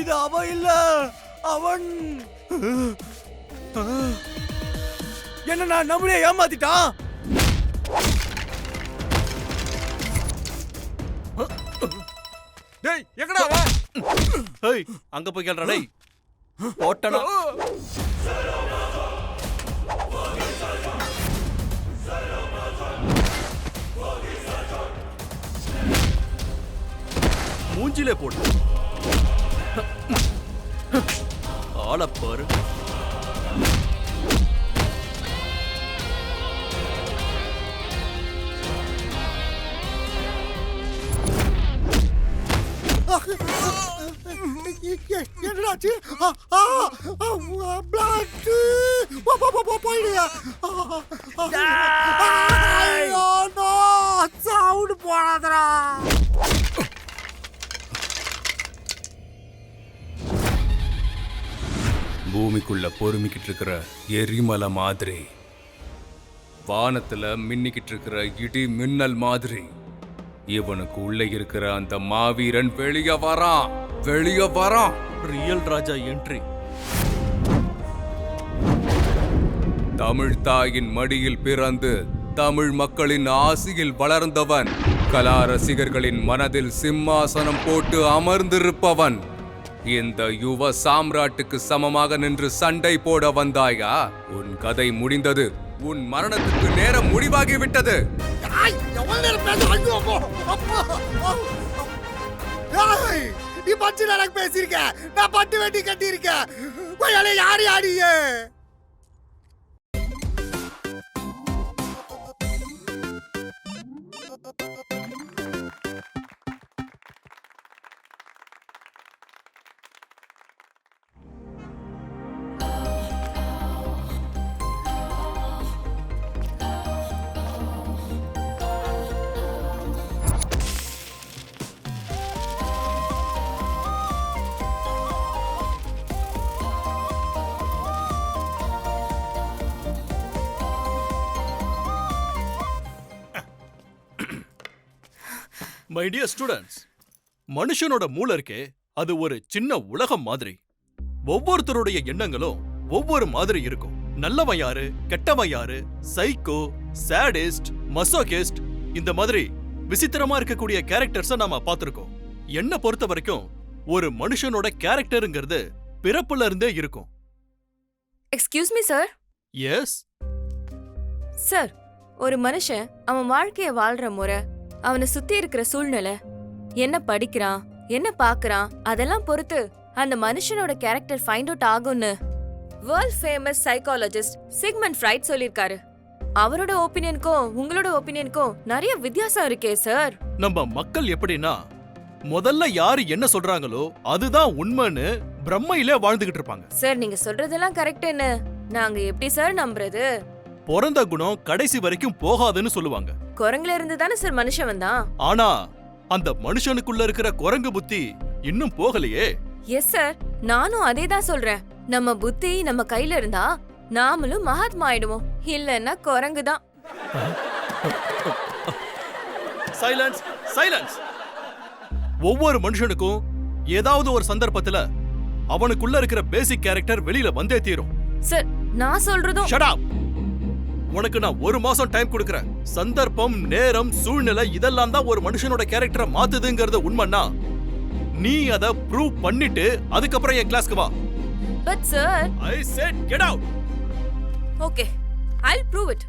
இது அவ இல்ல, அவன். என்ன நான் நம்மளே ஏமாத்திட்டான். டேய் எங்கடா வா? ஏய் அங்க போய் கேளுடா டேய். போட்டனா மூஞ்சிலே போடு. ஆளப்பாரு. என்னடாச்சு? போயிடுங்க. சவுண்ட் போடாதடா. பூமிக்குள்ள பொறுமிக்கிட்டு இருக்கிற எரிமலை மாதிரி, வானத்துல மின்னிக்கிட்டு இருக்கிற இடி மின்னல் மாதிரி, இவனுக்கு உள்ள இருக்கிற அந்த மாவீரன் வெளிய வரான். ரியல் ராஜா என்ட்ரி. தமிழ் தாயின் மடியில் பிறந்து தமிழ் மக்களின் ஆசியில் வளர்ந்தவன், கலா ரசிகர்களின் மனதில் சிம்மாசனம் போட்டு அமர்ந்திருப்பவன். இந்த யுவ சாம்ராட்டுக்கு சமமாக நின்று சண்டை போட வந்தாயா? உன் கதை முடிந்தது. உன் மரணத்துக்கு நேரம் முடிவாகிவிட்டது. நீ பச்சு எனக்கு பேசியிருக்க, நான் பட்டு வெட்டி கட்டி இருக்கேன். யாரு யாரியே? மை டியர் ஸ்டூடெண்ட்ஸ், மனுஷனோட மூளை இருக்கே, அது ஒரு சின்ன உலகம் மாதிரி. ஒவ்வொருத்தருடைய எண்ணங்களும் ஒவ்வொரு மாதிரி இருக்கும். நல்லவன் யாரு, கெட்டவன் யாரு, சைக்கோ, சாடிஸ்ட், மசோகிஸ்ட், இந்த மாதிரி விசித்திரமா இருக்கக்கூடிய கேரக்டர்ஸை நாம பார்த்திருக்கோம். என்ன பொறுத்த வரைக்கும் ஒரு மனுஷனோட கேரக்டருங்கிறது பிறப்புல இருந்தே இருக்கும். Excuse me sir. Yes sir, ஒரு மனுஷன் அவன் வாழ்க்கைய வாழ்ற முறை, அவனை சுத்தி இருக்கிற சூழ்நிலை, என்ன படிக்கிறான், என்ன பாக்குறான், அதெல்லாம் பொறுத்து அந்த மனுஷனோட கேரக்டர் ஃபைண்ட் அவுட் ஆகும்னு world famous psychologist Sigmund fried சொல்லிருக்காரு. அவரோட ஒபினியனுக்கும் உங்களோட ஒபினியனுக்கும் நிறைய வித்தியாசம் இருக்கே சார். நம்ம மக்கள் எப்படின்னா, முதல்ல யாரு என்ன சொல்றாங்களோ அதுதான் உண்மைன்னு பிரம்மையிலே வாழ்ந்துகிட்டு இருப்பாங்க. சார், நீங்க சொல்றதெல்லாம் கரெக்ட்னு நாங்க எப்படி சார் நம்புறது? பிறந்த குணம் கடைசி வரைக்கும் போகாதுன்னு சொல்லுவாங்க. குரங்குல இருந்து தானே சார் மனுஷன் வந்தான். ஆனா அந்த மனுஷனுக்குள்ள இருக்கிற குரங்கு புத்தி இன்னும் போகலையே. எஸ் சார், நானும் அதே தான் சொல்றேன். நம்ம புத்தி நம்ம கையில இருந்தா நாமளும் மகாத்மா ஆயிடுவோம், இல்லன்னா குரங்கு தான். Silence, silence. ஒவ்வொரு மனுஷனுக்கும் ஏதாவது ஒரு சந்தர்ப்பத்துல அவனுக்குள்ள இருக்கிற பேசிக் கேரக்டர் வெளியில வந்தே தீரும். சார், நான் சொல்றதும். Shut up. உனக்கு நான் 1 மாசம் டைம் கொடுக்கறேன். சந்தர்ப்பம், நேரம், சூழ்நிலை இதெல்லாம் தான் ஒரு மனுஷனோட கேரக்டரை மாத்துதுங்கிறது உண்மைன்னா நீ அத ப்ரூவ் பண்ணிட்டு அதுக்கப்புறம் என் கிளாஸ்க்கு வா. But sir, I said get out. Okay, I'll prove it.